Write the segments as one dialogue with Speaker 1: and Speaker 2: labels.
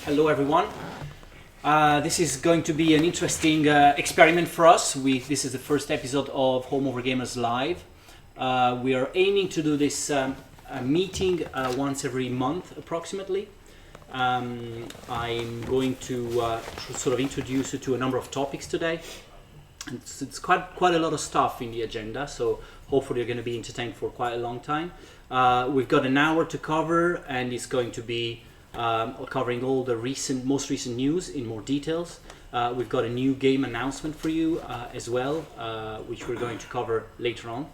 Speaker 1: Hello everyone. This is going to be an interesting experiment for us. This is the first episode of Home of Wargamers Live. We are aiming to do this meeting once every month approximately. I'm going to sort of introduce you to a number of topics today. It's quite a lot of stuff in the agenda, so hopefully you're going to be entertained for quite a long time. We've got an hour to cover, and it's going to be covering all the most recent news in more details. We've got a new game announcement for you as well, which we're going to cover later on.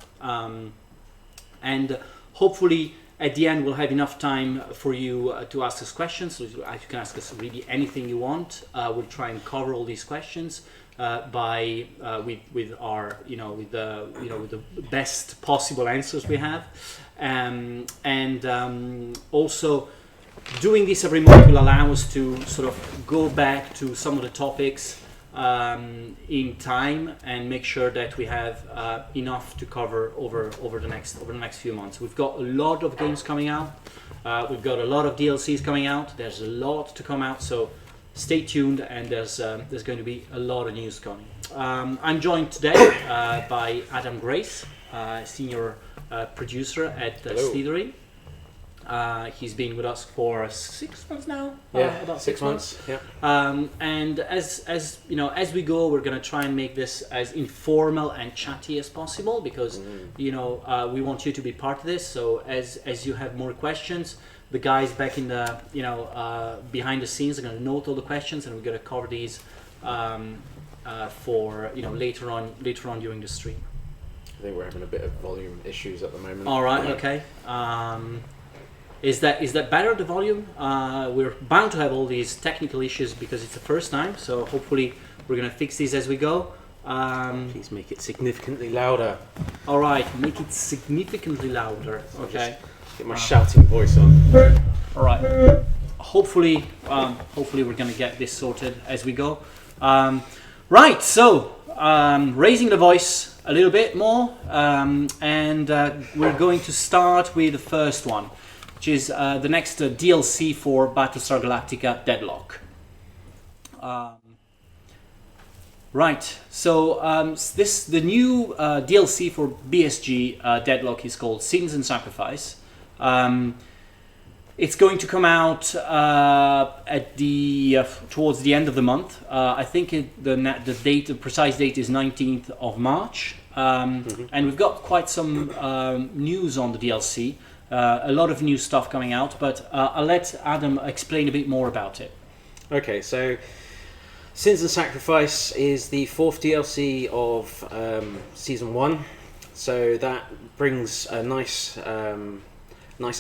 Speaker 1: And hopefully at the end we'll have enough time for you to ask us questions. So you can ask us really anything you want. We'll try and cover all these questions with the best possible answers we have. Also, doing this every month will allow us to sort of go back to some of the topics in time and make sure that we have enough to cover over the next few months. We've got a lot of games coming out. We've got a lot of DLCs coming out. There's a lot to come out, so stay tuned. And there's going to be a lot of news coming. I'm joined today by Adam Grace, senior producer at Slithering. He's been with us for 6 months now. About 6 months.
Speaker 2: Yeah.
Speaker 1: And as you know, as we go, we're going to try and make this as informal and chatty as possible because we want you to be part of this. So as you have more questions, the guys back in the behind the scenes are going to note all the questions, and we're going to cover these for later on during the stream.
Speaker 2: I think we're having a bit of volume issues at the moment.
Speaker 1: All right. Okay. Is that better, the volume? We're bound to have all these technical issues because it's the first time, so hopefully we're going to fix these as we go.
Speaker 2: Please make it significantly louder.
Speaker 1: All right, make it significantly louder. Okay.
Speaker 2: Just get my shouting voice on.
Speaker 1: All right. Hopefully we're going to get this sorted as we go. Right, so raising the voice a little bit more, and we're going to start with the first one, which is the next DLC for Battlestar Galactica, Deadlock. Right, so the new DLC for BSG Deadlock is called Sins and Sacrifice. It's going to come out at towards the end of the month. I think the precise date is 19th of March, and we've got quite some news on the DLC. A lot of new stuff coming out, but I'll let Adam explain a bit more about it.
Speaker 2: Okay, so Sins and Sacrifice is the 4th DLC of Season 1, so that brings a nice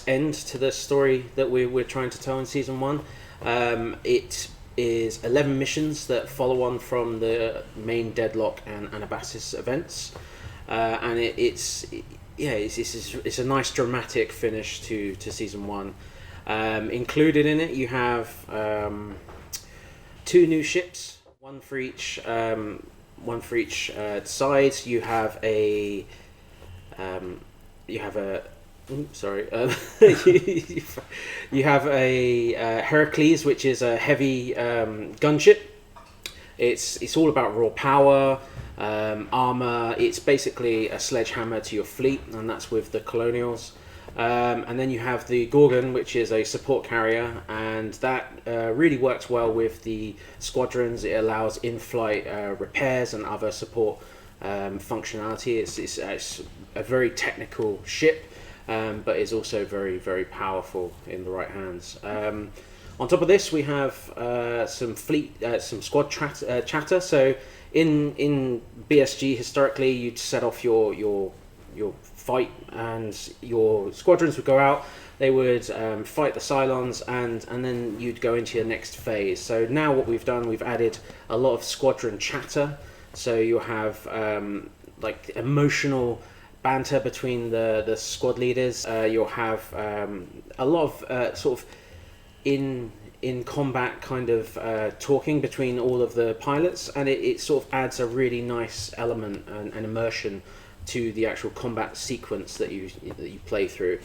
Speaker 2: end to the story that we're trying to tell in Season 1. It is 11 missions that follow on from the main Deadlock and Anabasis events, and it's a nice dramatic finish to Season 1. Included in it you have 2 new ships, one for each side. You have a Heracles, which is a heavy gunship. It's all about raw power, armor. It's basically a sledgehammer to your fleet, and that's with the Colonials. And then you have the Gorgon, which is a support carrier, and that really works well with the squadrons. It allows in-flight repairs and other support functionality. It's a very technical ship, but is also very, very powerful in the right hands. On top of this, we have some squad chatter. So in BSG, historically, you'd set off your fight, and your squadrons would go out. They would fight the Cylons, and then you'd go into your next phase. So now what we've done, we've added a lot of squadron chatter. So you'll have like emotional banter between the squad leaders. You'll have a lot of sort of in combat kind of talking between all of the pilots, and it sort of adds a really nice element and immersion to the actual combat sequence that you play through.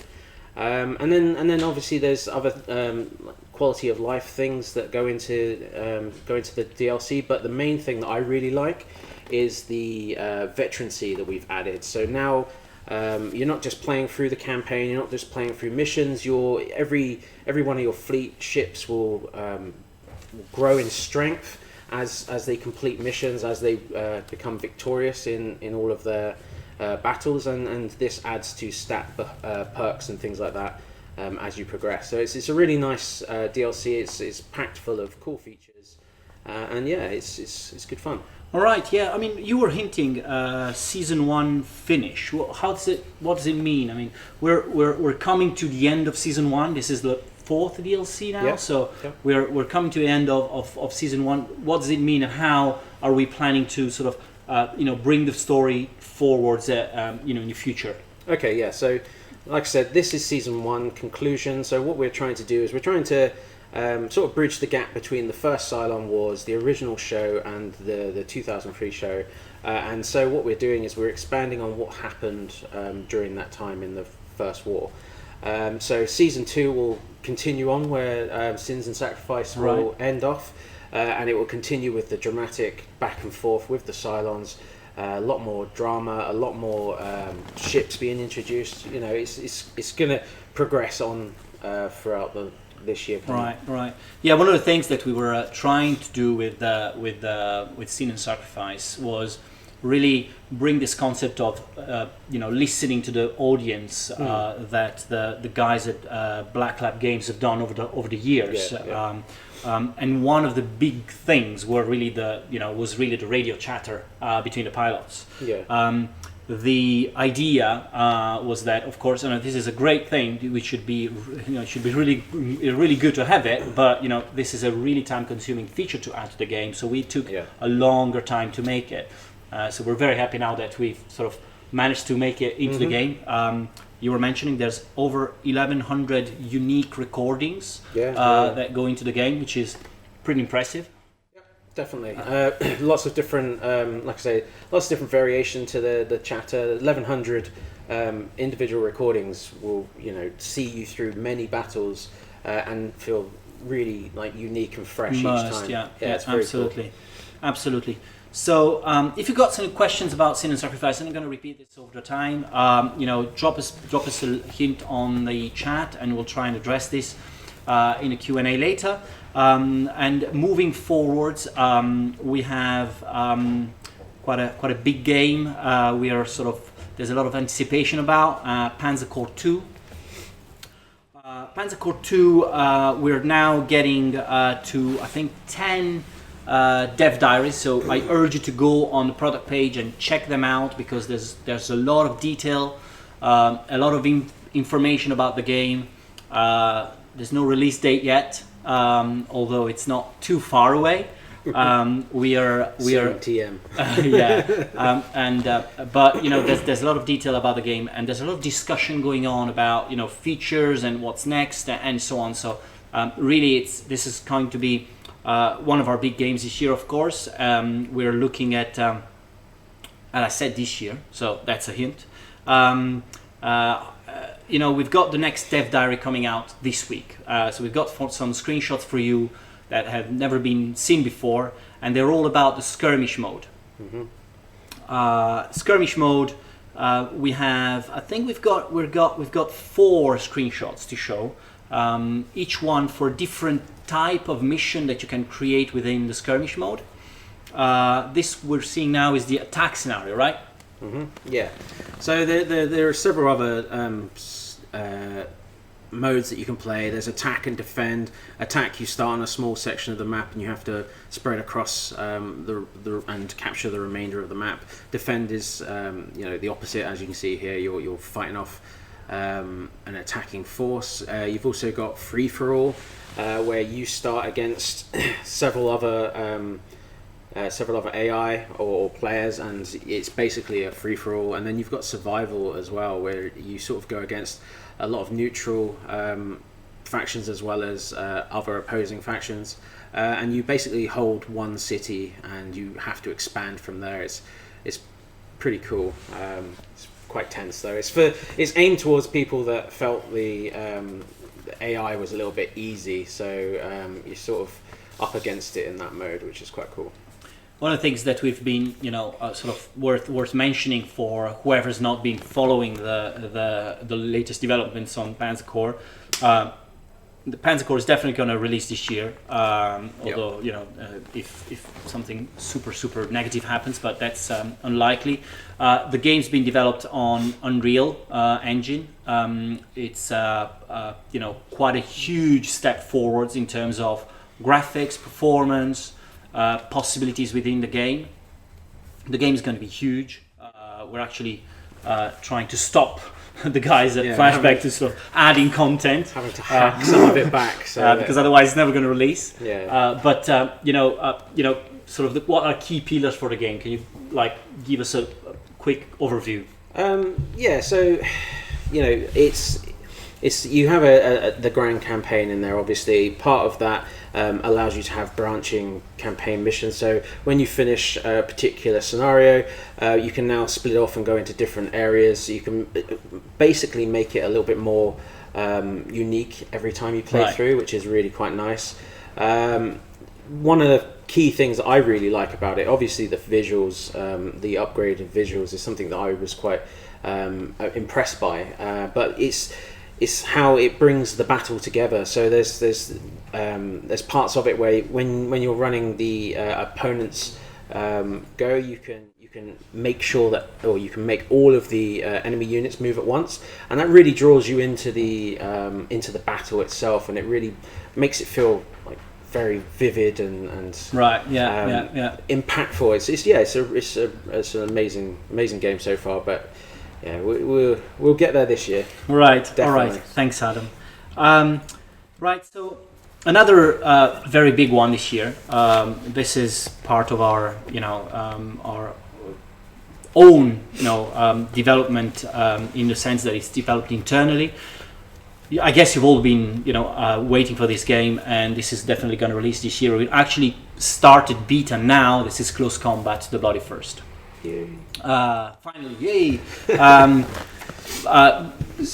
Speaker 2: And then obviously there's other quality of life things that go into the DLC. But the main thing that I really like is the veterancy that we've added. So now you're not just playing through the campaign. You're not just playing through missions. Every one of your fleet ships will grow in strength as they complete missions, as they become victorious in all of their battles, and this adds to stat perks and things like that as you progress. So it's a really nice DLC. It's packed full of cool features, and yeah, it's good fun.
Speaker 1: All right, yeah. I mean, you were hinting season 1 finish. What does it mean? I mean, we're coming to the end of season 1. This is the 4th DLC now, so we're coming to the end of season 1. What does it mean, and how are we planning to sort of bring the story forwards in the future?
Speaker 2: Okay, yeah. So, like I said, this is season 1 conclusion. So what we're trying to do is we're trying to sort of bridge the gap between the first Cylon Wars, the original show, and the 2003 show. And so what we're doing is we're expanding on what happened during that time in the First War. So season 2 will continue on where Sins and Sacrifice will end off, and it will continue with the dramatic back and forth with the Cylons. A lot more drama, a lot more ships being introduced. It's going to progress on throughout this year.
Speaker 1: Right. Yeah, one of the things that we were trying to do with Sin and Sacrifice was really bring this concept of listening to the audience that the guys at Black Lab Games have done over the years. And one of the big things was really the radio chatter between the pilots. The idea was that, of course, this is a great thing. We should be, should be really good to have it. But this is a really time-consuming feature to add to the game. So we took a longer time to make it. So we're very happy now that we've sort of managed to make it into the game. You were mentioning there's over 1,100 unique recordings that go into the game, which is pretty impressive.
Speaker 2: Definitely. Lots of different, like I say, lots of different variation to the chatter. 1,100 individual recordings will, see you through many battles and feel really unique and fresh each time.
Speaker 1: Yeah,
Speaker 2: it's very
Speaker 1: absolutely,
Speaker 2: cool.
Speaker 1: Absolutely. So, if you've got some questions about Sin and Sacrifice, and I'm going to repeat this over the time, drop us a hint on the chat, and we'll try and address this in a Q&A later. And moving forwards, we have quite a big game. There's a lot of anticipation about Panzer Corps 2. Panzer Corps 2, we're now getting to I think 10. Dev diaries, so I urge you to go on the product page and check them out, because there's a lot of detail, a lot of information about the game. There's no release date yet, although it's not too far away. We are
Speaker 2: TM.
Speaker 1: But there's a lot of detail about the game, and there's a lot of discussion going on about features and what's next and so on. So really, this is going to be one of our big games this year, of course. We're looking at, and I said this year, so that's a hint. We've got the next dev diary coming out this week. So we've got some screenshots for you that have never been seen before, and they're all about the skirmish mode. Skirmish mode. We've got 4 screenshots to show. Each one for a different type of mission that you can create within the skirmish mode. This we're seeing now is the attack scenario, right?
Speaker 2: Yeah. So there are several other modes that you can play. There's attack and defend. Attack, you start on a small section of the map and you have to spread across and capture the remainder of the map. Defend is the opposite, as you can see here. You're fighting off an attacking force. You've also got free for all, where you start against several other AI or players, and it's basically a free for all. And then you've got survival as well, where you sort of go against a lot of neutral factions as well as other opposing factions, and you basically hold one city and you have to expand from there. It's pretty cool. It's quite tense though. It's aimed towards people that felt the AI was a little bit easy, so you're sort of up against it in that mode, which is quite cool.
Speaker 1: One of the things that we've been, sort of worth mentioning for whoever's not been following the latest developments on Panzer Corps, the Panzer Corps is definitely going to release this year. Although if something super negative happens, but that's unlikely. The game's been developed on Unreal Engine. It's quite a huge step forwards in terms of graphics, performance. Possibilities within the game. The game is going to be huge. We're actually trying to stop the guys at Flashback to sort of adding content,
Speaker 2: having to hack some of it back, so
Speaker 1: because otherwise it's never going to release.
Speaker 2: Yeah.
Speaker 1: Sort of what are key pillars for the game? Can you give us a quick overview?
Speaker 2: So it's you have the grand campaign in there. Obviously, part of that allows you to have branching campaign missions. So when you finish a particular scenario, you can now split off and go into different areas. You can basically make it a little bit more unique every time you play through, which is really quite nice. One of the key things that I really like about it, obviously the visuals, the upgraded visuals is something that I was quite impressed by, but it's how it brings the battle together. So there's parts of it where when you're running the opponent's go, you can make sure that, or you can make all of the enemy units move at once, and that really draws you into the battle itself, and it really makes it feel like very vivid and impactful. It's an amazing game so far, but. Yeah, we'll get there this year.
Speaker 1: Right.
Speaker 2: Definitely.
Speaker 1: All right. Thanks, Adam. Right. So another very big one this year. This is part of our own development in the sense that it's developed internally. I guess you've all been waiting for this game, and this is definitely going to release this year. We actually started beta now. This is Close Combat: The Bloody First.
Speaker 2: Yay.
Speaker 1: Finally, yay!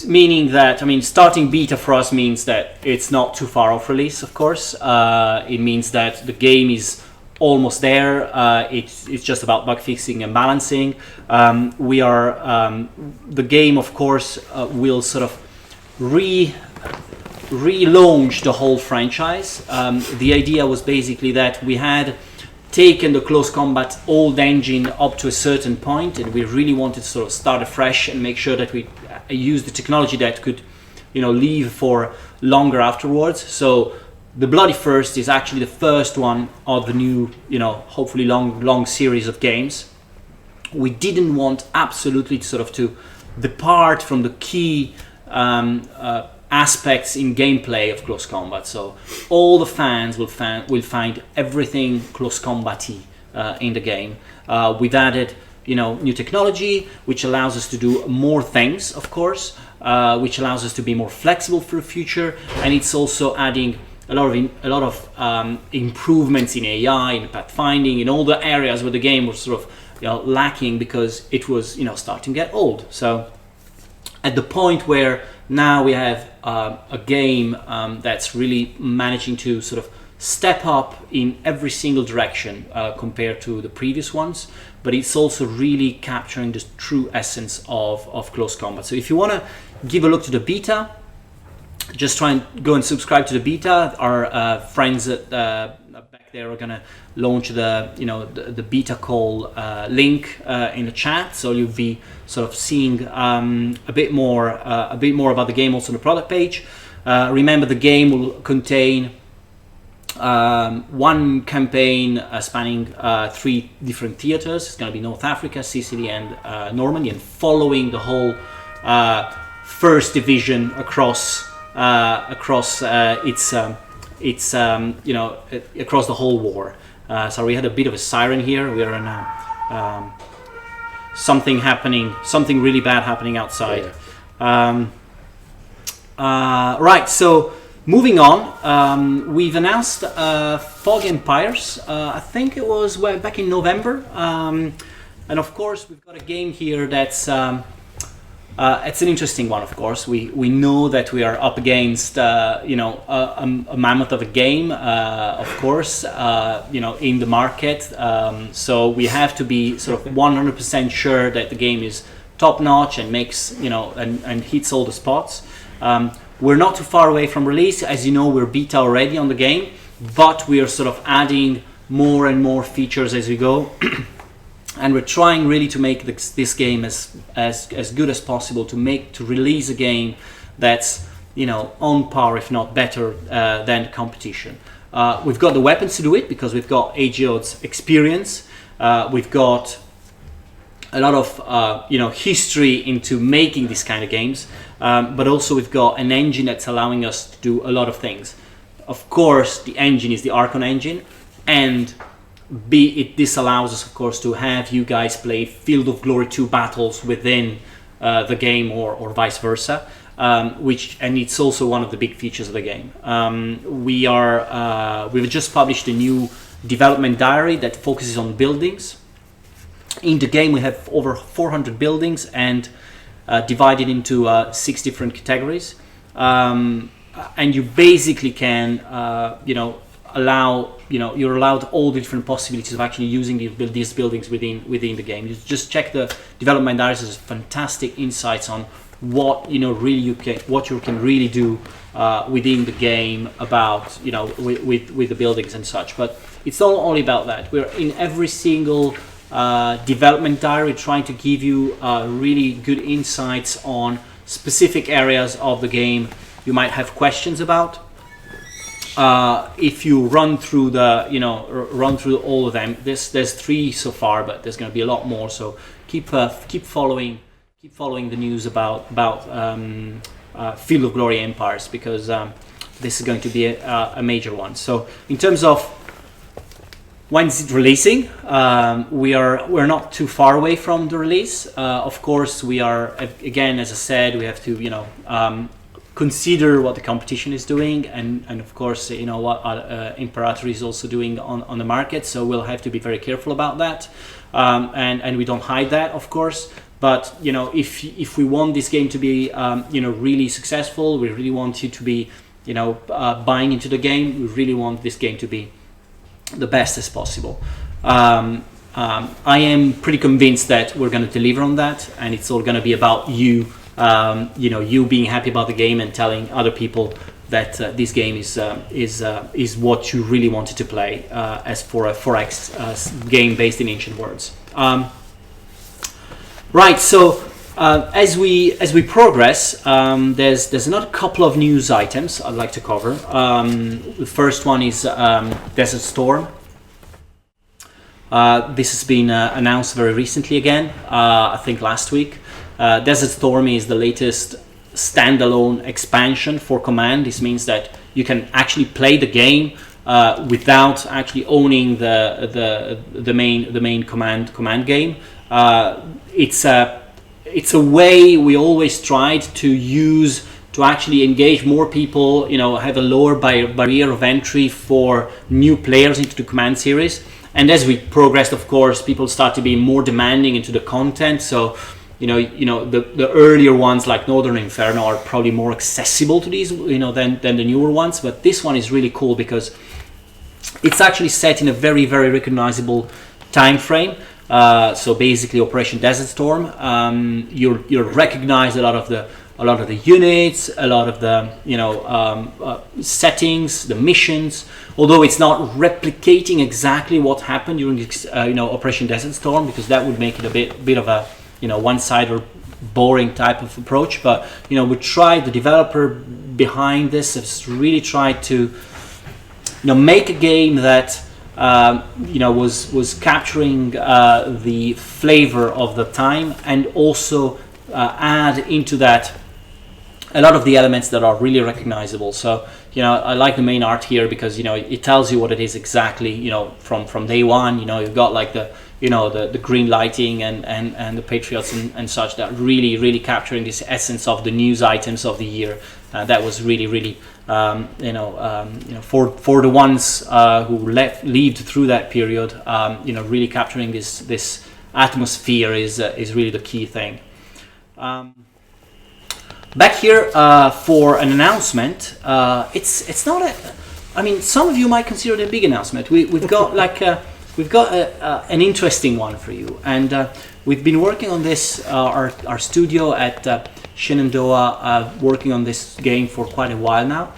Speaker 1: Meaning that, starting beta for us means that it's not too far off release, of course. It means that the game is almost there. It's just about bug fixing and balancing. The game, of course, will sort of relaunch the whole franchise. The idea was basically that we had taken the Close Combat old engine up to a certain point, and we really wanted to sort of start afresh and make sure that we use the technology that could live for longer afterwards. So the Bloody First is actually the first one of the new hopefully long series of games. We didn't want absolutely to depart from the key aspects in gameplay of Close Combat. So all the fans will find everything Close Combat-y in the game. We've added new technology, which allows us to do more things, of course, which allows us to be more flexible for the future, and it's also adding a lot of improvements in AI, in pathfinding, in all the areas where the game was sort of lacking because it was starting to get old. So at the point where now we have a game that's really managing to sort of step up in every single direction compared to the previous ones, but it's also really capturing the true essence of Close Combat. So if you want to give a look to the beta, just try and go and subscribe to the beta. Our friends at back there are gonna launch the beta call link in the chat, so you'll be sort of seeing a bit more about the game also on the product page. Remember, the game will contain one campaign spanning 3 different theaters. It's going to be North Africa, Sicily, and Normandy, and following the whole first division across across the whole war. So we had a bit of a siren here. We are in something really bad happening outside.
Speaker 2: Yeah.
Speaker 1: Right, so moving on, we've announced Foggy Empires. I think it was back in November, and of course we've got a game here that's It's an interesting one, of course. We know that we are up against a mammoth of a game, of course, in the market. So we have to be sort of 100% sure that the game is top notch and makes and hits all the spots. We're not too far away from release, as you know. We're beta already on the game, but we are sort of adding more and more features as we go. And we're trying really to make this game as good as possible to release a game that's on par, if not better, than the competition. We've got the weapons to do it because we've got AGO's experience. We've got a lot of history into making these kind of games, but also we've got an engine that's allowing us to do a lot of things. Of course, the engine is the Archon engine, and this allows us, of course, to have you guys play Field of Glory 2 battles within the game, or vice versa, and it's also one of the big features of the game. We've just published a new development diary that focuses on buildings. In the game, we have over 400 buildings and divided into 6 different categories, and you basically can you're allowed all the different possibilities of actually using these buildings within the game. You just check the development diaries. There's fantastic insights on what what you can really do within the game about with the buildings and such. But it's not only about that. We're in every single development diary trying to give you really good insights on specific areas of the game you might have questions about. If you run through all of them, there's 3 so far, but there's going to be a lot more. So keep following the news about Field of Glory Empires, because this is going to be a major one. So in terms of when's it releasing, we're not too far away from the release. Of course, we are, again, as I said, we have to consider what the competition is doing, and of course what Imperator is also doing on the market, so we'll have to be very careful about that, and we don't hide that, of course. But if we want this game to be really successful, we really want you to be buying into the game, we really want this game to be the best as possible. I am pretty convinced that we're going to deliver on that, and it's all going to be about you being happy about the game and telling other people that this game is what you really wanted to play, as for a 4X game based in Ancient Worlds. Right. So as we progress, there's another couple of news items I'd like to cover. The first one is Desert Storm. This has been announced very recently again. I think last week. Desert Storm is the latest standalone expansion for Command. This means that you can actually play the game without actually owning the main command game. It's a way we always tried to use to actually engage more people. Have a lower barrier of entry for new players into the Command series. And as we progressed, of course, people start to be more demanding into the content. So the earlier ones like Northern Inferno are probably more accessible to these than the newer ones, but this one is really cool because it's actually set in a very, very recognizable time frame. So basically Operation Desert Storm, you recognize a lot of the units, a lot of the settings, the missions, although it's not replicating exactly what happened during Operation Desert Storm, because that would make it a bit of a one-sided, boring type of approach. But the developer behind this has really tried to make a game that was capturing the flavor of the time, and also add into that a lot of the elements that are really recognizable. So I like the main art here because it tells you what it is exactly from day one. You've got like the green lighting and the Patriots and such, that really capturing this essence of the news items of the year. That was really for the ones who lived through that period, really capturing this atmosphere is really the key thing. back here for an announcement. It's not a. I mean, some of you might consider it a big announcement. We've got an interesting one for you, and we've been working on this. Our studio at Shenandoah working on this game for quite a while now,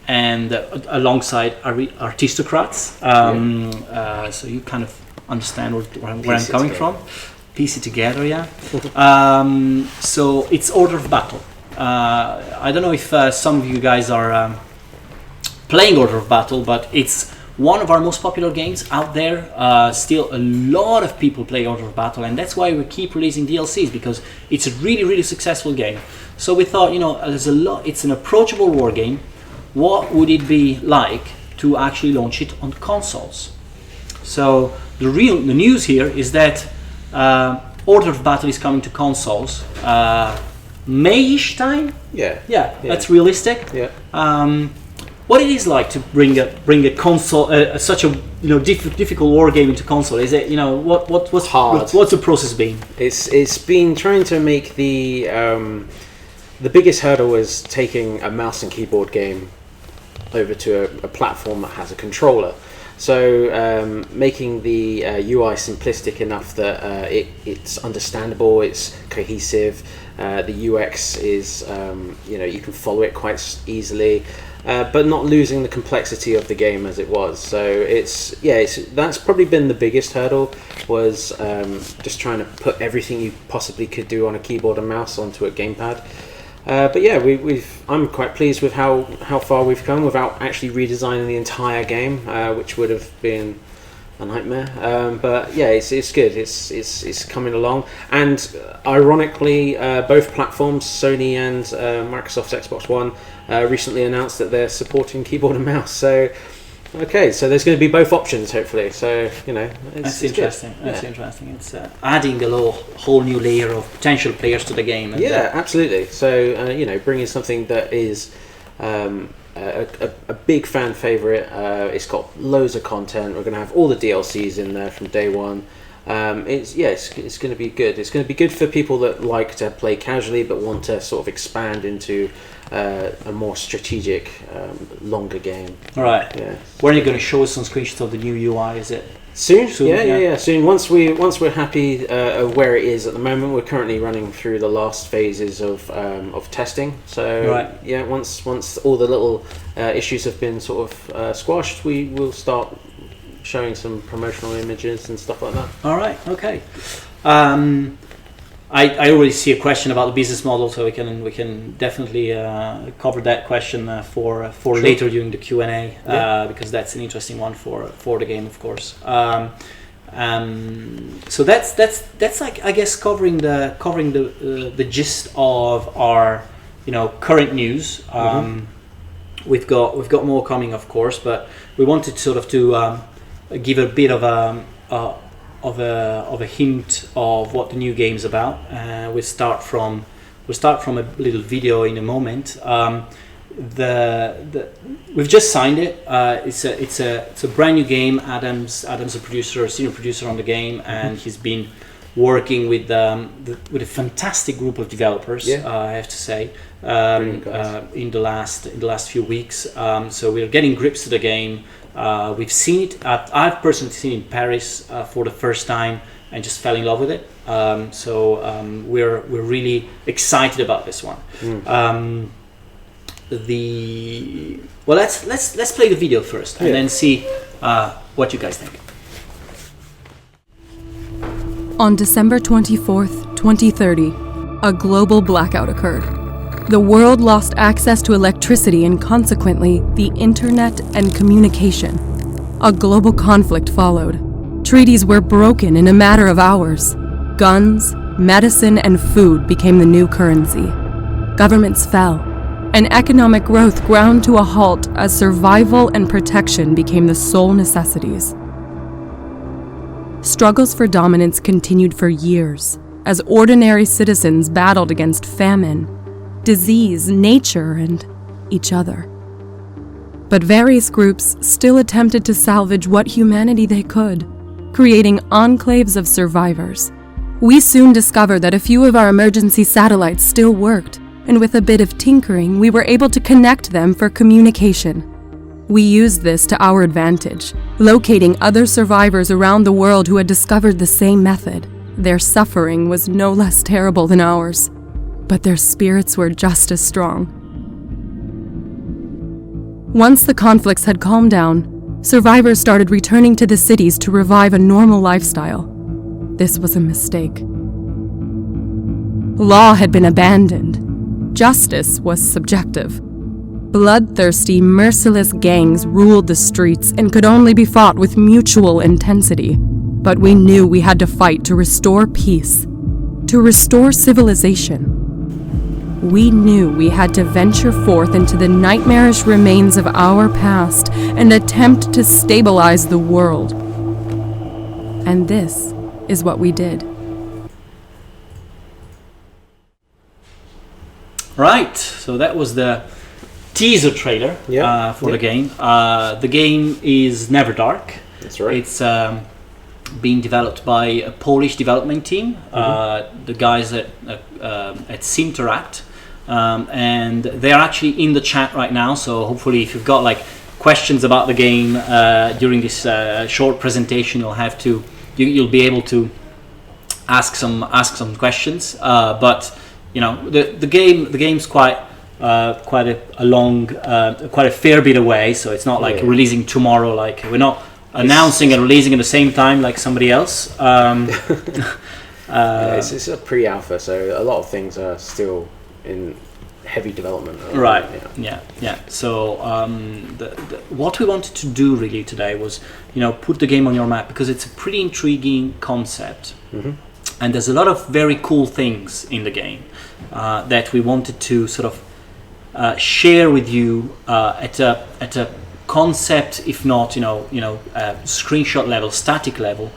Speaker 1: and alongside Artistocrats. So you kind of understand where I'm coming from. Piece it together, yeah. So it's Order of Battle. I don't know if some of you guys are playing Order of Battle, but it's one of our most popular games out there. Still a lot of people play Order of Battle, and that's why we keep releasing DLCs, because it's a really, really successful game. So we thought, it's an approachable war game. What would it be like to actually launch it on consoles? So the news here is that Order of Battle is coming to consoles May-ish time.
Speaker 2: Yeah,
Speaker 1: that's realistic. What it is like to bring a console, such a difficult war game into console? Is it what's
Speaker 2: hard?
Speaker 1: What's the process been?
Speaker 2: It's been trying to make the biggest hurdle is taking a mouse and keyboard game over to a platform that has a controller. So making the UI simplistic enough that it's understandable, it's cohesive. The UX is you can follow it quite easily. But not losing the complexity of the game as it was. So that's probably been the biggest hurdle, was just trying to put everything you possibly could do on a keyboard and mouse onto a gamepad. But yeah, I'm quite pleased with how far we've come without actually redesigning the entire game, which would have been a nightmare. But yeah, it's good. It's coming along, and ironically, both platforms, Sony and Microsoft's Xbox One, recently announced that they're supporting keyboard and mouse. So so there's going to be both options, hopefully. So
Speaker 1: that's interesting. That's interesting. It's adding a whole new layer of potential players to the game. And,
Speaker 2: absolutely. So bringing something that is a big fan favorite. It's got loads of content. We're going to have all the DLCs in there from day one. It's going to be good. It's going to be good for people that like to play casually but want to sort of expand into a more strategic, longer game.
Speaker 1: Right. Yeah. When are you going to show us some screenshots of the new UI? Is it
Speaker 2: soon? Yeah. Soon. Once we're happy of where it is at the moment, we're currently running through the last phases of testing. So once all the little issues have been sort of squashed, we will start showing some promotional images and stuff like that.
Speaker 1: All right. Okay. I already see a question about the business model, so we can definitely cover that question for later during the Q&A, because that's an interesting one for the game, of course. So that's like, I guess, covering the gist of our current news. We've got more coming, of course, but we wanted sort of to give a bit of a hint of what the new game's about. We'll start from a little video in a moment. We've just signed it. It's a brand new game. Adam's a senior producer on the game, and he's been working with a fantastic group of developers. I have to say, in the last few weeks. So we're getting grips to the game. We've seen it. I've personally seen it in Paris for the first time and just fell in love with it. So we're really excited about this one. Let's play the video first and then see what you guys think.
Speaker 3: On December 24th, 2030, a global blackout occurred. The world lost access to electricity and consequently the internet and communication. A global conflict followed. Treaties were broken in a matter of hours. Guns, medicine, and food became the new currency. Governments fell, and economic growth ground to a halt as survival and protection became the sole necessities. Struggles for dominance continued for years as ordinary citizens battled against famine, disease, nature, and each other. But various groups still attempted to salvage what humanity they could, creating enclaves of survivors, We soon discovered that a few of our emergency satellites still worked, and with a bit of tinkering, we were able to connect them for communication. We used this to our advantage, locating other survivors around the world who had discovered the same method. Their suffering was no less terrible than ours, but their spirits were just as strong. Once the conflicts had calmed down, survivors started returning to the cities to revive a normal lifestyle. This was a mistake. Law had been abandoned. Justice was subjective. Bloodthirsty, merciless gangs ruled the streets and could only be fought with mutual intensity. But we knew we had to fight to restore peace, to restore civilization. We knew we had to venture forth into the nightmarish remains of our past and attempt to stabilize the world. And this is what we did.
Speaker 1: Right, so that was the teaser trailer for the game. The game is Neverdark.
Speaker 2: That's right.
Speaker 1: It's being developed by a Polish development team, the guys at Simteract, and they're actually in the chat right now. So hopefully, if you've got like questions about the game during this short presentation, you'll be able to ask some questions. But you know, the game's quite a fair bit away, so it's not like releasing tomorrow. Like we're not announcing and releasing at the same time like somebody else.
Speaker 2: It's a pre-alpha, so a lot of things are still in heavy development.
Speaker 1: Right. Yeah. So what we wanted to do really today was, you know, put the game on your map because it's a pretty intriguing concept, and there's a lot of very cool things in the game that we wanted to sort of share with you at a concept, if not, screenshot level, static level,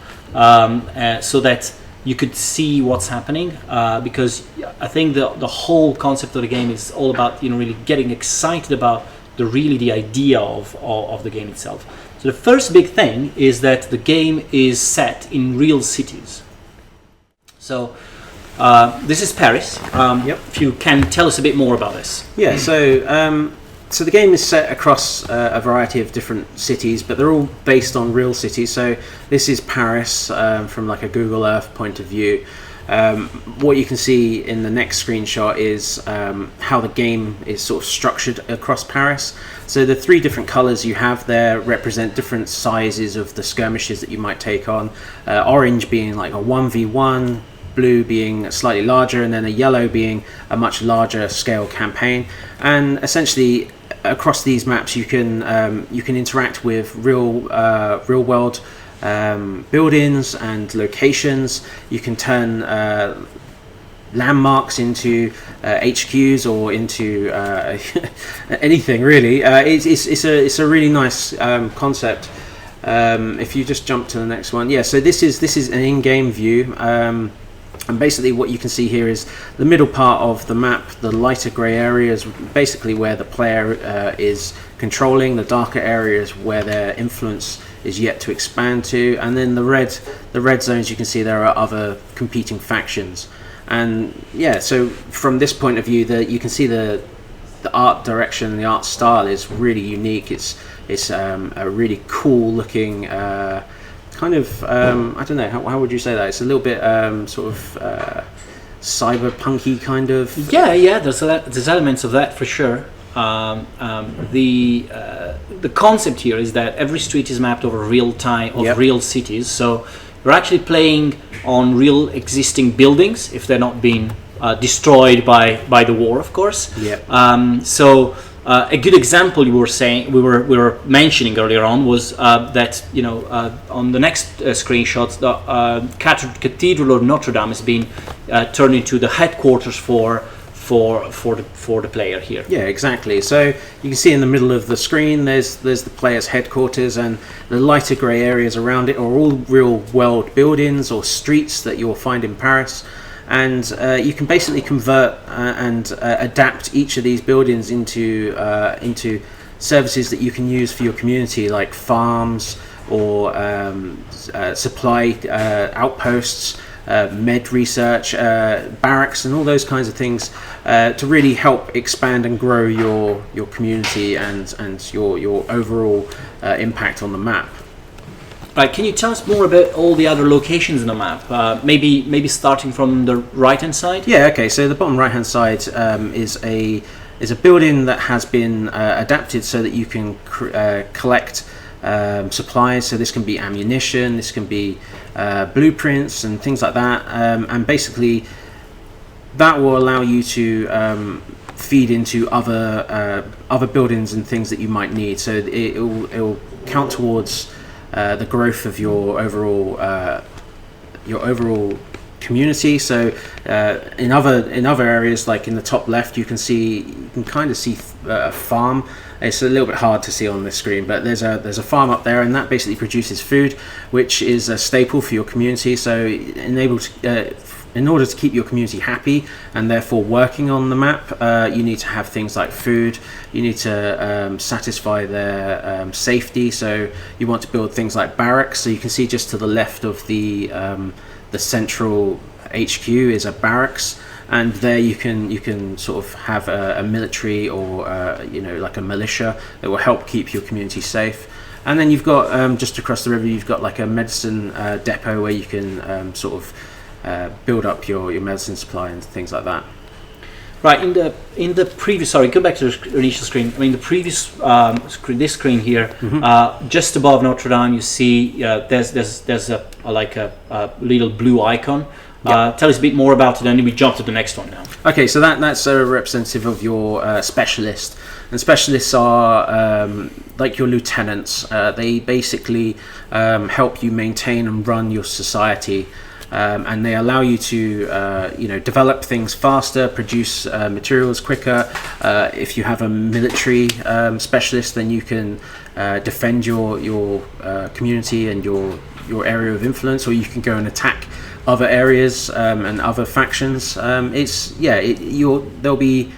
Speaker 1: so that you could see what's happening. Because I think the whole concept of the game is all about, really getting excited about the idea of the game itself. So the first big thing is that the game is set in real cities. So this is Paris. If you can tell us a bit more about this.
Speaker 2: Yeah, so the game is set across a variety of different cities, but they're all based on real cities. So this is Paris from like a Google Earth point of view. What you can see in the next screenshot is how the game is sort of structured across Paris. So the three different colors you have there represent different sizes of the skirmishes that you might take on. Orange being like a 1v1, blue being slightly larger, and then a yellow being a much larger scale campaign. And essentially across these maps you can interact with real world buildings and locations. You can turn landmarks into HQs or into anything really. It's a really nice concept. If you just jump to the next one, so this is an in-game view. And basically what you can see here is the middle part of the map. The lighter grey area is basically where the player is controlling. The darker area is where their influence is yet to expand to. And then the red zones, you can see there are other competing factions. And so from this point of view, you can see the art direction, the art style is really unique. It's a really cool looking kind of I don't know, how would you say that? It's a little bit sort of cyberpunky kind of. There's elements of that for sure. The concept here is that every street is mapped over real time of real cities. So you're actually playing on real existing buildings if they're not being destroyed by the war, of course. So a good example we were mentioning earlier on was that on the next screenshots, the Cathedral of Notre Dame is being turned into the headquarters for the player here. Yeah, exactly. So you can see in the middle of the screen there's the player's headquarters, and the lighter grey areas around it are all real world buildings or streets that you'll find in Paris. And you can basically convert and adapt each of these buildings into services that you can use for your community, like farms or supply outposts, med research, barracks, and all those kinds of things to really help expand and grow your community and your overall impact on the map.
Speaker 1: Right, can you tell us more about all the other locations in the map? Maybe starting from the right-hand side?
Speaker 2: Yeah, okay, so the bottom right-hand side is a building that has been adapted so that you can collect supplies. So this can be ammunition, this can be blueprints and things like that, and basically that will allow you to feed into other buildings and things that you might need. So it will count towards the growth of your overall community. So in other areas, like in the top left, you can kind of see a farm. It's a little bit hard to see on this screen, but there's a farm up there, and that basically produces food, which is a staple for your community. So in order to keep your community happy and therefore working on the map, you need to have things like food. You need to satisfy their safety. So you want to build things like barracks. So you can see just to the left of the central HQ is a barracks, and there you can sort of have a military or like a militia that will help keep your community safe. And then you've got just across the river, you've got like a medicine depot where you can sort of build up your medicine supply and things like that.
Speaker 1: Right, in the previous, sorry, go back to the initial screen. I mean, the previous screen, this screen here, just above Notre Dame, you see there's a little blue icon. Yep. Tell us a bit more about it, and then we jump to the next one now.
Speaker 2: Okay, so that's a representative of your specialist, and specialists are like your lieutenants. They basically help you maintain and run your society. And they allow you to, develop things faster, produce materials quicker. If you have a military specialist, then you can defend your community and your area of influence, or you can go and attack other areas and other factions. There'll be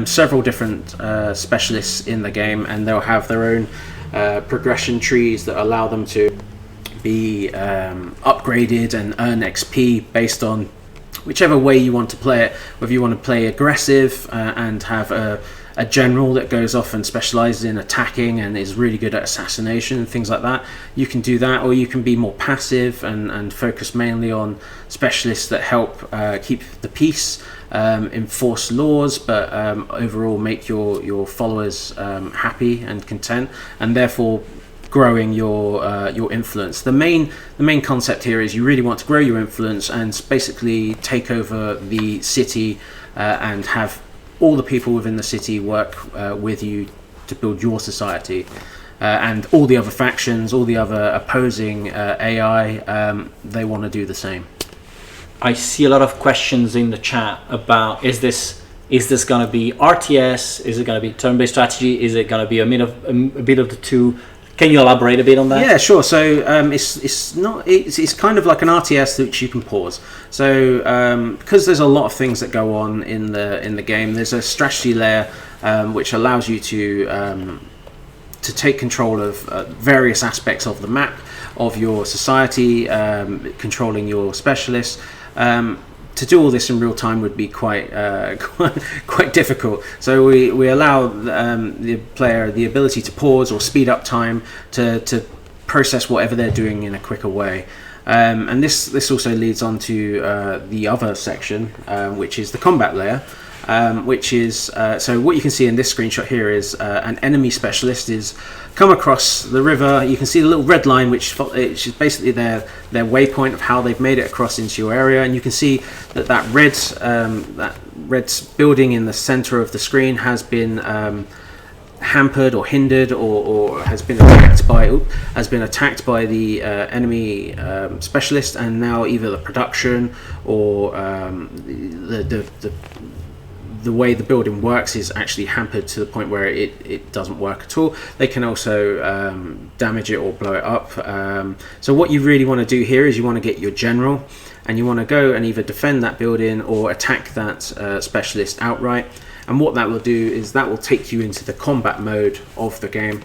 Speaker 2: several different specialists in the game, and they'll have their own progression trees that allow them to be upgraded and earn XP based on whichever way you want to play it. Whether you want to play aggressive and have a general that goes off and specializes in attacking and is really good at assassination and things like that, you can do that, or you can be more passive and focus mainly on specialists that help keep the peace, enforce laws, but overall make your followers happy and content, and therefore growing your influence. The main concept here is you really want to grow your influence and basically take over the city and have all the people within the city work with you to build your society, and all the other factions, all the other opposing AI, they want to do the same.
Speaker 1: I see a lot of questions in the chat about is this going to be RTS? Is it going to be turn-based strategy? Is it going to be a bit of the two? Can you elaborate a bit on that?
Speaker 2: Yeah, sure. So it's kind of like an RTS which you can pause. So because there's a lot of things that go on in the game, there's a strategy layer which allows you to take control of various aspects of the map, of your society, controlling your specialists. To do all this in real time would be quite difficult. So we allow the player the ability to pause or speed up time to process whatever they're doing in a quicker way. And this also leads on to the other section, which is the combat layer. Which is so what you can see in this screenshot here is an enemy specialist is come across the river. You can see the little red line, which is basically their waypoint of how they've made it across into your area, and you can see that red building in the center of the screen has been hampered or hindered or has been attacked by the enemy specialist, and now either the production or the way the building works is actually hampered to the point where it doesn't work at all. They can also damage it or blow it up. So what you really want to do here is you want to get your general, and you want to go and either defend that building or attack that specialist outright. And what that will do is that will take you into the combat mode of the game.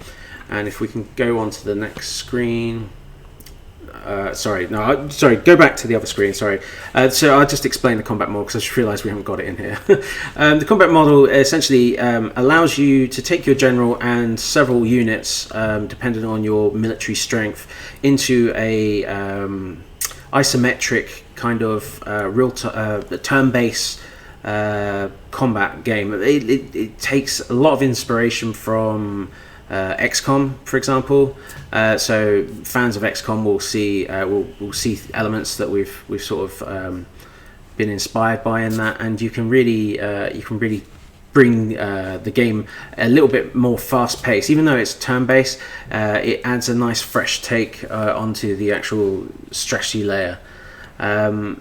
Speaker 2: And if we can go on to the next screen. Go back to the other screen. Sorry. So I'll just explain the combat model because I just realised we haven't got it in here. The combat model essentially allows you to take your general and several units, depending on your military strength, into a isometric kind of turn-based combat game. It takes a lot of inspiration from XCOM, for example. So fans of XCOM will see elements that we've sort of been inspired by in that, and you can really bring the game a little bit more fast paced. Even though it's turn based, it adds a nice fresh take onto the actual strategy layer. And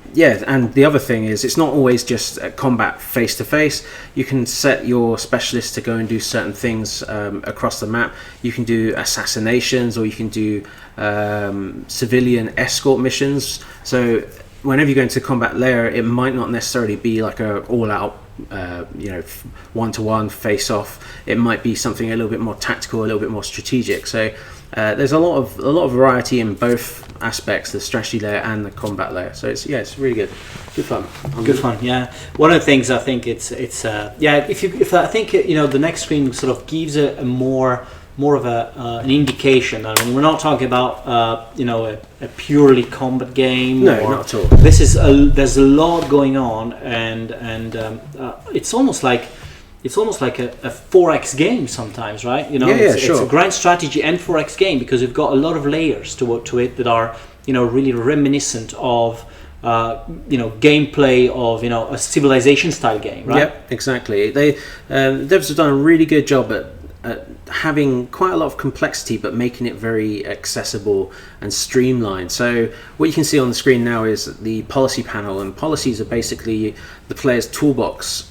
Speaker 2: the other thing is, it's not always just combat face to face. You can set your specialists to go and do certain things across the map. You can do assassinations, or you can do civilian escort missions. So whenever you go into the combat layer, it might not necessarily be like a all-out one-to-one face-off. It might be something a little bit more tactical, a little bit more strategic. So there's a lot of variety in both aspects, the strategy layer and the combat layer. So it's really good fun.
Speaker 1: Good fun. Yeah, one of the things I think it's if I think the next screen sort of gives a more of an indication. I mean, we're not talking about a purely combat game.
Speaker 2: No, not at all.
Speaker 1: There's a lot going on, and it's almost like a 4X game sometimes, right? It's a grand strategy and 4X game, because you've got a lot of layers to it that are really reminiscent of gameplay of a Civilization style game, right?
Speaker 2: Yep, exactly. The devs have done a really good job at having quite a lot of complexity, but making it very accessible and streamlined. So what you can see on the screen now is the policy panel, and policies are basically the player's toolbox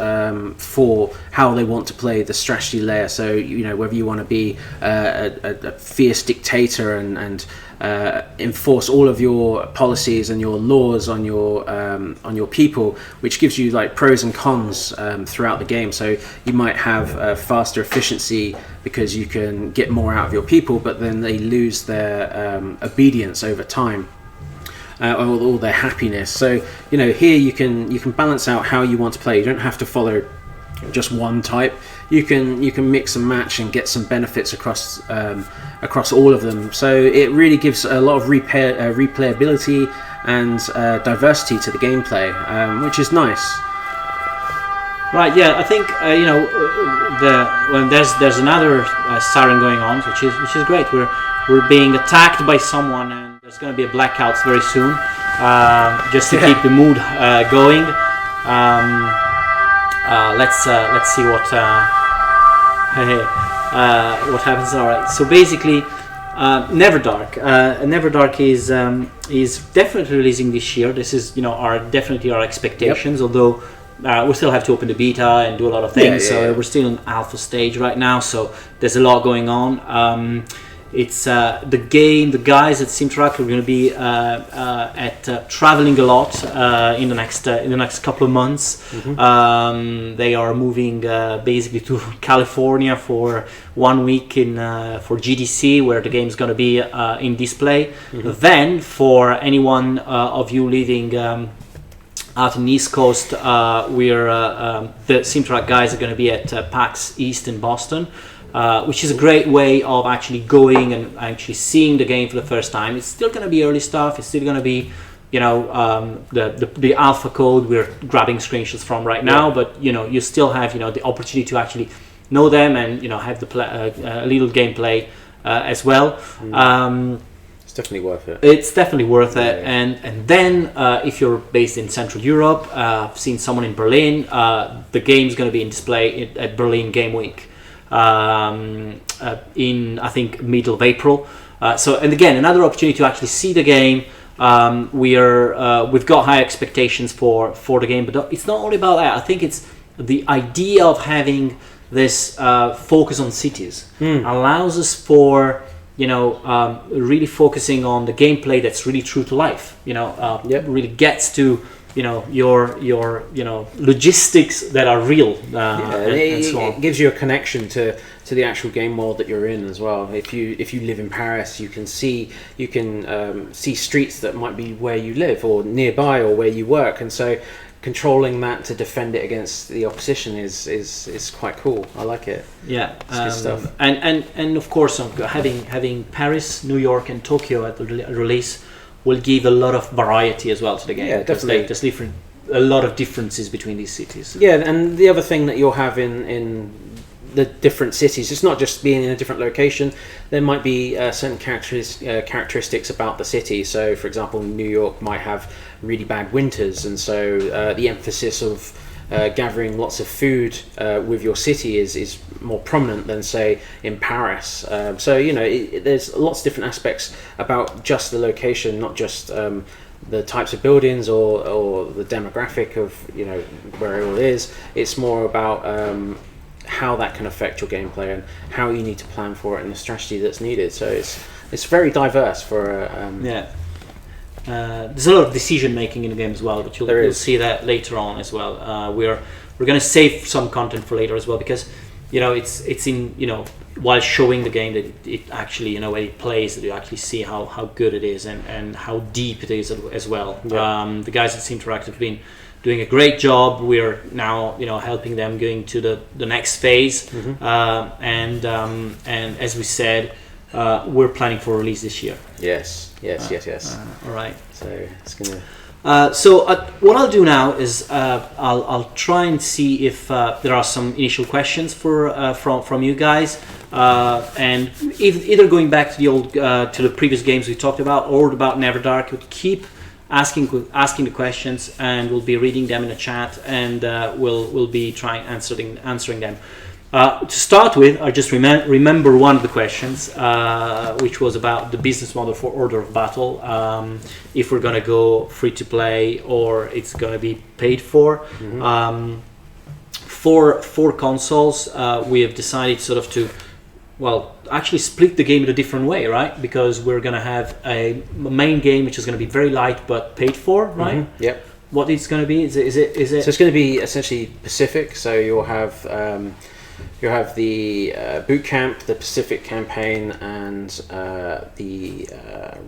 Speaker 2: for how they want to play the strategy layer. So whether you want to be a fierce dictator and enforce all of your policies and your laws on your people, which gives you like pros and cons throughout the game. So you might have faster efficiency because you can get more out of your people, but then they lose their obedience over time. Or their happiness. So here you can balance out how you want to play. You don't have to follow just one type. You can mix and match and get some benefits across all of them. So it really gives a lot of replayability and diversity to the gameplay, which is nice.
Speaker 1: Right. Yeah. I think there's another siren going on, which is great. We're being attacked by someone, and there's going to be a blackout very soon, just to keep the mood going. Let's see what happens. All right. So basically, Neverdark. Neverdark is definitely releasing this year. This is definitely our expectations. Yep. Although we still have to open the beta and do a lot of things. So we're still in alpha stage right now. So there's a lot going on. It's the game. The guys at Simtrack are going to be traveling a lot in the next couple of months. Mm-hmm. They are moving basically to California for 1 week for GDC, where the game is going to be in display. Mm-hmm. Then, for anyone of you living out in the East Coast, the Simtrack guys are going to be at PAX East in Boston. Which is a great way of actually going and actually seeing the game for the first time. It's still going to be early stuff. It's still going to be, the alpha code we're grabbing screenshots from right now. But you still have the opportunity to actually know them and have a little gameplay as well.
Speaker 2: It's definitely worth it.
Speaker 1: It's definitely worth it. And then if you're based in Central Europe, I've seen someone in Berlin. The game's going to be in display at Berlin Game Week. In I think middle of April. And again, another opportunity to actually see the game. We've got high expectations for the game, but it's not only about that. I think it's the idea of having this focus on cities allows us for really focusing on the gameplay that's really true to life. Really gets to your logistics that are real, and so on.
Speaker 2: It gives you a connection to the actual game world that you're in as well. If you live in Paris, you can see streets that might be where you live or nearby or where you work, and so controlling that to defend it against the opposition is quite cool. I like it.
Speaker 1: Yeah,
Speaker 2: it's good stuff.
Speaker 1: And of course, having Paris, New York, and Tokyo at the release will give a lot of variety as well to the game.
Speaker 2: Yeah, definitely.
Speaker 1: There's a lot of differences between these cities.
Speaker 2: Yeah, and the other thing that you'll have in the different cities, it's not just being in a different location. There might be certain characteristics about the city. So, for example, New York might have really bad winters, and so the emphasis of gathering lots of food with your city is more prominent than, say, in Paris. So there's lots of different aspects about just the location, not just the types of buildings or the demographic of where it all is. It's more about how that can affect your gameplay and how you need to plan for it and the strategy that's needed. So it's very diverse for
Speaker 1: there's a lot of decision making in the game as well, but you'll see that later on as well. We're going to save some content for later as well, because it's in while showing the game that it actually when it plays, that you actually see how good it is and how deep it is as well. Yeah. The guys at Interactive have been doing a great job. We're now helping them going to the next phase, and as we said, we're planning for release this year.
Speaker 2: Yes.
Speaker 1: All right.
Speaker 2: So it's gonna.
Speaker 1: What I'll do now is I'll try and see if there are some initial questions from you guys, and either going back to the old to the previous games we talked about or about Neverdark. We'll keep asking the questions, and we'll be reading them in the chat, and we'll be trying answering them. To start with, I just remember one of the questions, which was about the business model for Order of Battle. If we're going to go free to play or it's going to be paid for. For consoles, we have decided sort of to, actually split the game in a different way, right? Because we're going to have a main game which is going to be very light but paid for, right?
Speaker 2: Yep.
Speaker 1: What it's going to be? Is it?
Speaker 2: So it's going to be essentially Pacific. So you'll have the Boot Camp, the Pacific campaign, and the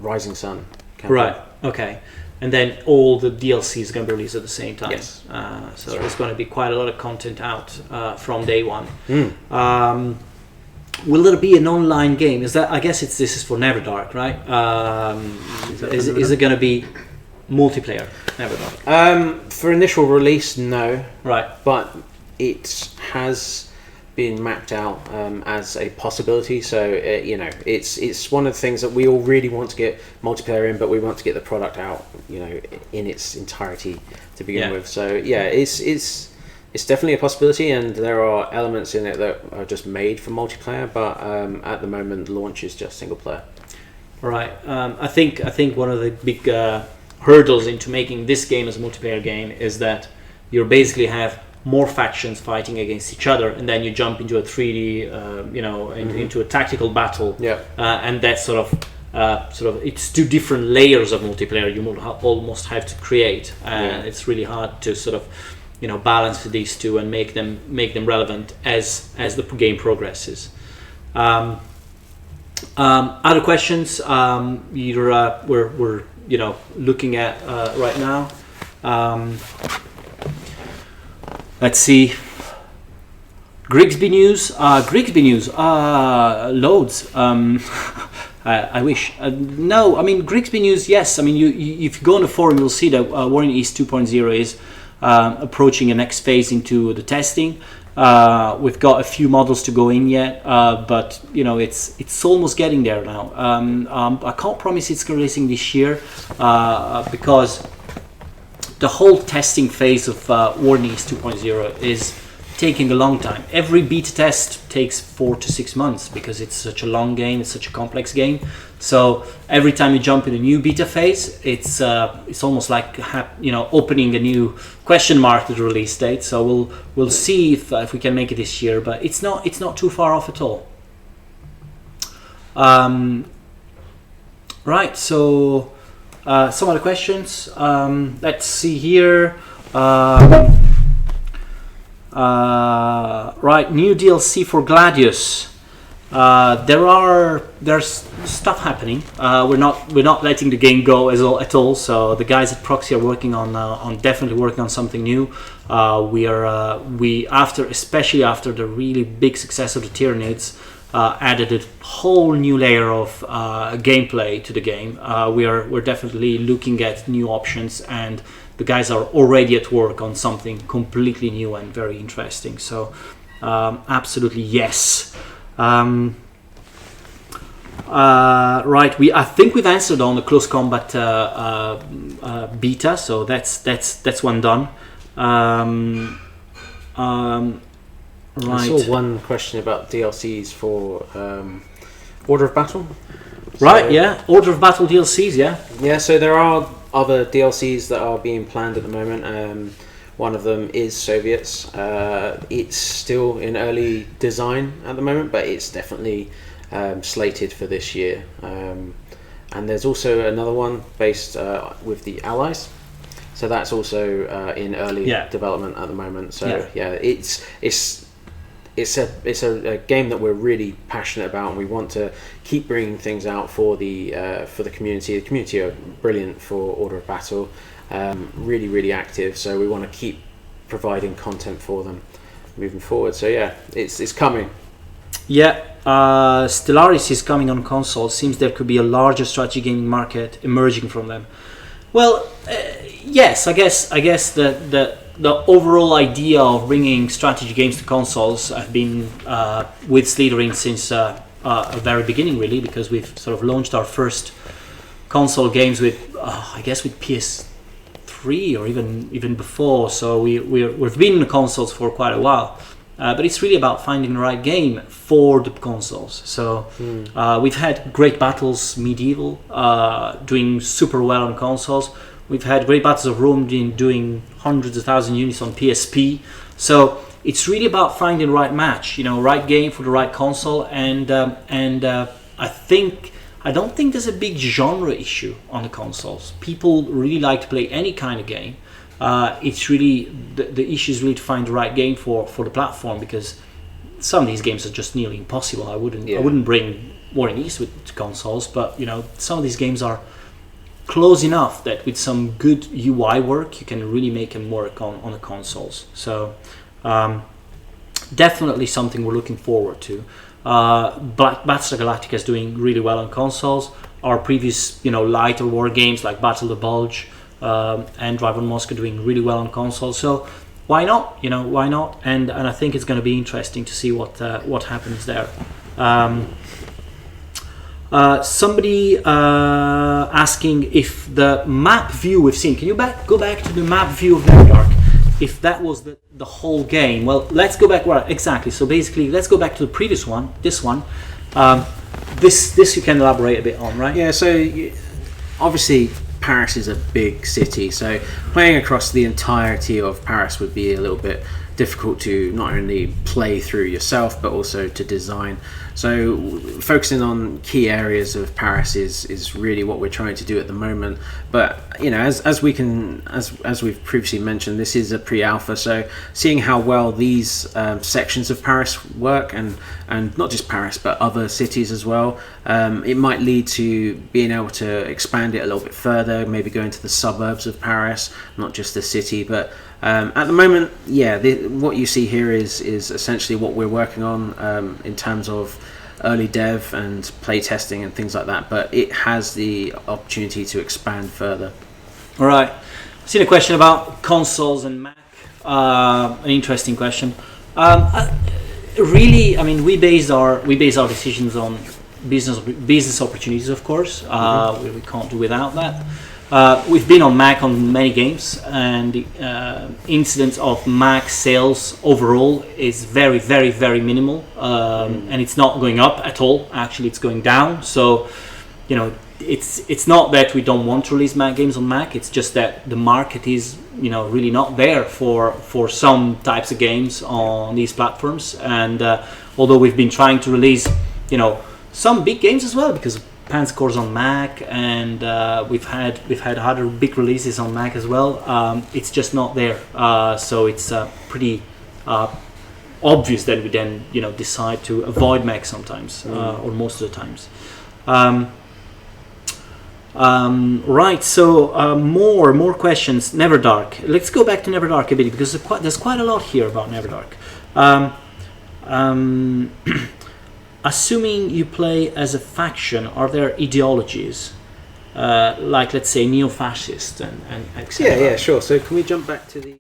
Speaker 2: Rising Sun campaign. Right,
Speaker 1: okay. And then all the DLC is going to be released at the same time.
Speaker 2: Yes.
Speaker 1: So there's going to be quite a lot of content out from day one. Will there be an online game? I guess this is for Neverdark, right? Is it going to be multiplayer, Neverdark?
Speaker 2: For initial release, no.
Speaker 1: Right.
Speaker 2: But it has been mapped out as a possibility, so it's one of the things that we all really want to get multiplayer in, but we want to get the product out in its entirety to begin with. So it's definitely a possibility, and there are elements in it that are just made for multiplayer, but at the moment launch is just single player.
Speaker 1: Right. I think one of the big hurdles into making this game as a multiplayer game is that you basically have more factions fighting against each other, and then you jump into a 3D, into a tactical battle.
Speaker 2: Yeah.
Speaker 1: And that's sort of it's two different layers of multiplayer you almost have to create, and it's really hard to sort of balance these two and make them relevant as the game progresses. Other questions we're looking at right now. Let's see. Grigsby news. Loads. I wish. No, I mean Grigsby news. Yes, I mean if you go on the forum, you'll see that War in East 2.0 is approaching the next phase into the testing. We've got a few models to go in yet, but it's almost getting there now. I can't promise it's releasing this year because the whole testing phase of War in East 2.0 is taking a long time. Every beta test takes 4 to 6 months because it's such a long game, it's such a complex game. So every time you jump in a new beta phase, it's almost like opening a new question mark to the release date. So we'll see if we can make it this year, but it's not too far off at all. Right, so Some other questions. Let's see here. Right, new DLC for Gladius. There's stuff happening. We're not letting the game go at all. So the guys at Proxy are working on definitely working on something new. Especially after the really big success of the Tyranids, added a whole new layer of gameplay to the game. We're definitely looking at new options, and the guys are already at work on something completely new and very interesting. So absolutely yes. Right, I think we've answered on the close combat beta, so that's one done. Right.
Speaker 2: I saw one question about DLCs for Order of Battle.
Speaker 1: Right, yeah, Order of Battle DLCs, yeah.
Speaker 2: Yeah, so there are other DLCs that are being planned at the moment. One of them is Soviets. It's still in early design at the moment, but it's definitely slated for this year. And there's also another one based with the Allies. So that's also in early development at the moment. So it's a game that we're really passionate about, and we want to keep bringing things out for the community. The community are brilliant for Order of Battle, really, really active. So we want to keep providing content for them moving forward. So yeah, it's coming.
Speaker 1: Yeah, Stellaris is coming on console. Seems there could be a larger strategy gaming market emerging from them. Well, yes, I guess the overall idea of bringing strategy games to consoles have been with Slytherin since a very beginning, really, because we've sort of launched our first console games with, I guess, with PS3 or even before. So we've been in the consoles for quite a while. But it's really about finding the right game for the consoles. So we've had Great Battles Medieval doing super well on consoles. We've had Great Battles of Rome doing hundreds of thousand units on PSP. So it's really about finding the right match, right game for the right console. And I don't think there's a big genre issue on the consoles. People really like to play any kind of game. It's really the issue is really to find the right game for the platform, because some of these games are just nearly impossible. I wouldn't bring War and East to consoles, but some of these games are close enough that with some good UI work you can really make them work on the consoles. So definitely something we're looking forward to. Battlestar Galactica is doing really well on consoles. Our previous lighter war games like Battle of the Bulge and Drive on Moscow doing really well on console. So why not? Why not? And I think it's going to be interesting to see what happens there. Somebody asking if the map view we've seen. Can you go back to the map view of Neverdark? If that was the whole game. Well, let's go back. Well, exactly. So basically, let's go back to the previous one. This one. This you can elaborate a bit on, right?
Speaker 2: Yeah. So obviously, Paris is a big city, so playing across the entirety of Paris would be a little bit difficult to not only play through yourself but also to design. So focusing on key areas of Paris is really what we're trying to do at the moment. But as we've previously mentioned, this is a pre-alpha, so seeing how well these sections of Paris work, and not just Paris but other cities as well, it might lead to being able to expand it a little bit further, maybe go into the suburbs of Paris, not just the city. But at the moment, what you see here is essentially what we're working on in terms of early dev and play testing and things like that, but it has the opportunity to expand further.
Speaker 1: All right. I've seen a question about consoles and Mac. An interesting question. Really, I mean, we base our decisions on business opportunities, of course. We can't do without that. We've been on Mac on many games, and the incidence of Mac sales overall is very, very, very minimal, and it's not going up at all. Actually, it's going down. So, it's not that we don't want to release Mac games on Mac. It's just that the market is, really not there for some types of games on these platforms. And although we've been trying to release, some big games as well, because Panzer Corps on Mac, and we've had other big releases on Mac as well. It's just not there, so it's pretty obvious that we then decide to avoid Mac sometimes, or most of the times. Right, so more questions. Neverdark. Let's go back to Neverdark a bit, because there's quite a lot here about Neverdark. Assuming you play as a faction, are there ideologies, like let's say neo-fascist and etc.?
Speaker 2: Yeah, sure. So can we jump back to the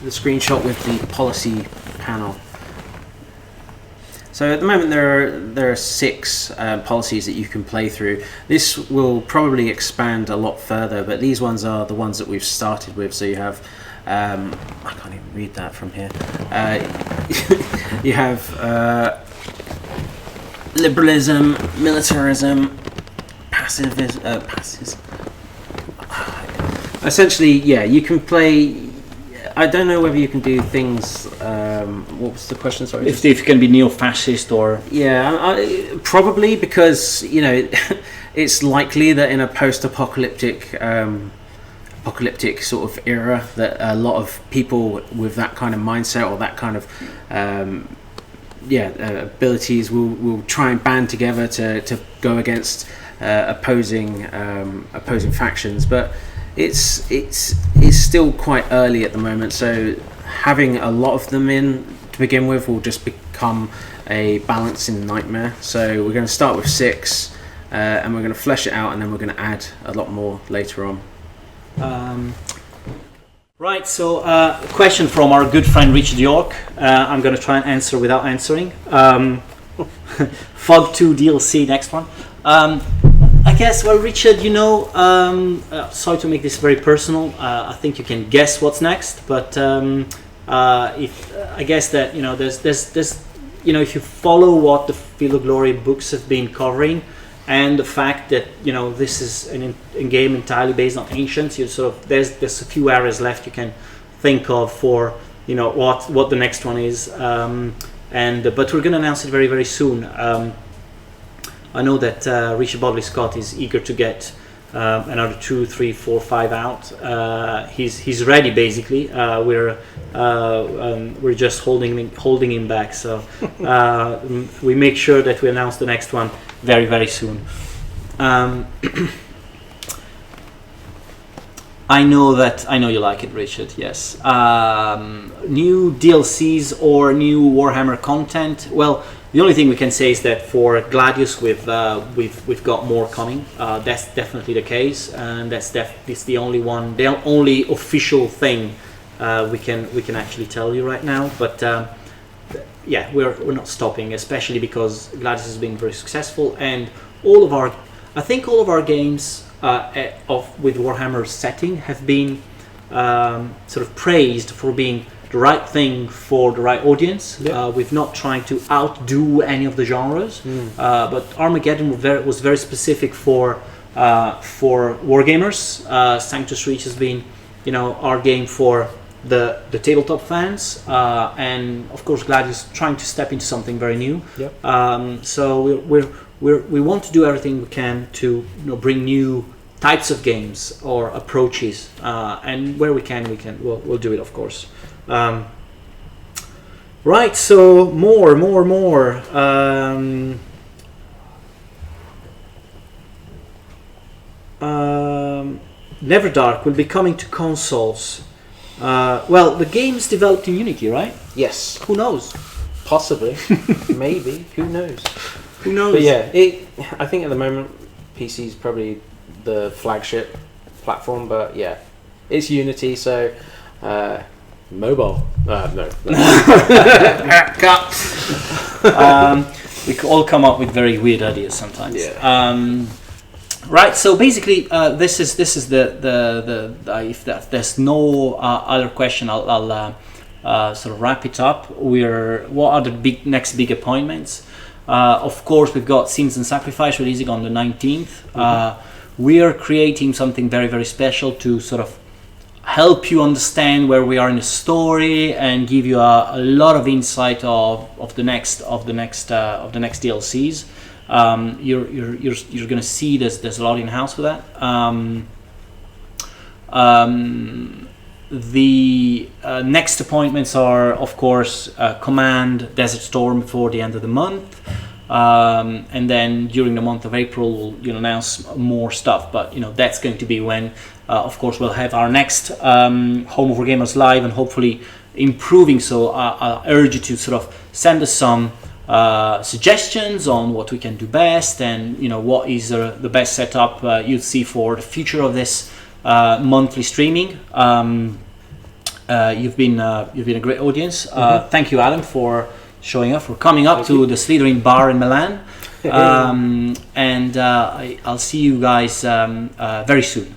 Speaker 2: screenshot with the policy panel? So at the moment there are 6 policies that you can play through. This will probably expand a lot further, but these ones are the ones that we've started with. So you have, I can't even read that from here. You have liberalism, militarism, passives. Essentially, yeah, you can play. I don't know whether you can do things. What was the question? Sorry.
Speaker 1: If you can be neo-fascist or
Speaker 2: probably, because it's likely that in a post-apocalyptic sort of era that a lot of people with that kind of mindset or that kind of abilities will try and band together to go against opposing factions, but it's still quite early at the moment, so having a lot of them in to begin with will just become a balancing nightmare. So we're going to start with 6 and we're going to flesh it out, and then we're going to add a lot more later on.
Speaker 1: Right, so a question from our good friend Richard York. I'm going to try and answer without answering. Fog 2 DLC, next one. I guess, well, Richard, sorry to make this very personal. I think you can guess what's next, but I guess that there's if you follow what the Field of Glory books have been covering, and the fact that this is a game entirely based on ancients, there's a few areas left you can think of for what the next one is, but we're going to announce it very, very soon. I know that Richard Bodley Scott is eager to get another 2, 3, 4, 5 out. He's ready, basically. We're just holding him back. So we make sure that we announce the next one very, very soon. I know you like it, Richard. Yes. New DLCs or new Warhammer content. Well, the only thing we can say is that for Gladius we've got more coming. That's definitely the case, and it's the only official thing we can actually tell you right now. But we're not stopping, especially because Gladius has been very successful, and all of our games with Warhammer setting have been sort of praised for being the right thing for the right audience. We've not tried to outdo any of the genres, but Armageddon was very specific for wargamers. Sanctus Reach has been, our game for the tabletop fans, and of course Gladius trying to step into something very new. So we want to do everything we can to bring new types of games or approaches, and where we can we'll do it, of course. Right, so more. Neverdark will be coming to consoles. Well, the game is developed in Unity, right?
Speaker 2: Yes.
Speaker 1: Who knows?
Speaker 2: Possibly. Maybe. Who knows?
Speaker 1: Who knows?
Speaker 2: But yeah, I think at the moment PC is probably the flagship platform, but yeah, it's Unity, so mobile. No.
Speaker 1: We all come up with very weird ideas sometimes.
Speaker 2: Yeah.
Speaker 1: Right. So basically, this is the if there's no other question, I'll sort of wrap it up. What are the next big appointments? Of course, we've got Sins and Sacrifice releasing on the 19th. We are creating something very, very special to sort of help you understand where we are in the story and give you a lot of insight of the next DLCs. you're going to see there's a lot in house for that. The next appointments are, of course, Command, Desert Storm before the end of the month, and then during the month of April we'll announce more stuff. But that's going to be when, of course, we'll have our next Home of Wargamers live, and hopefully improving. So I urge you to sort of send us some suggestions on what we can do best, and what is the best setup you'd see for the future of this monthly streaming. You've been a great audience. Thank you, Adam, for showing up, for coming up to the Slytherin bar in Milan. And I'll see you guys very soon.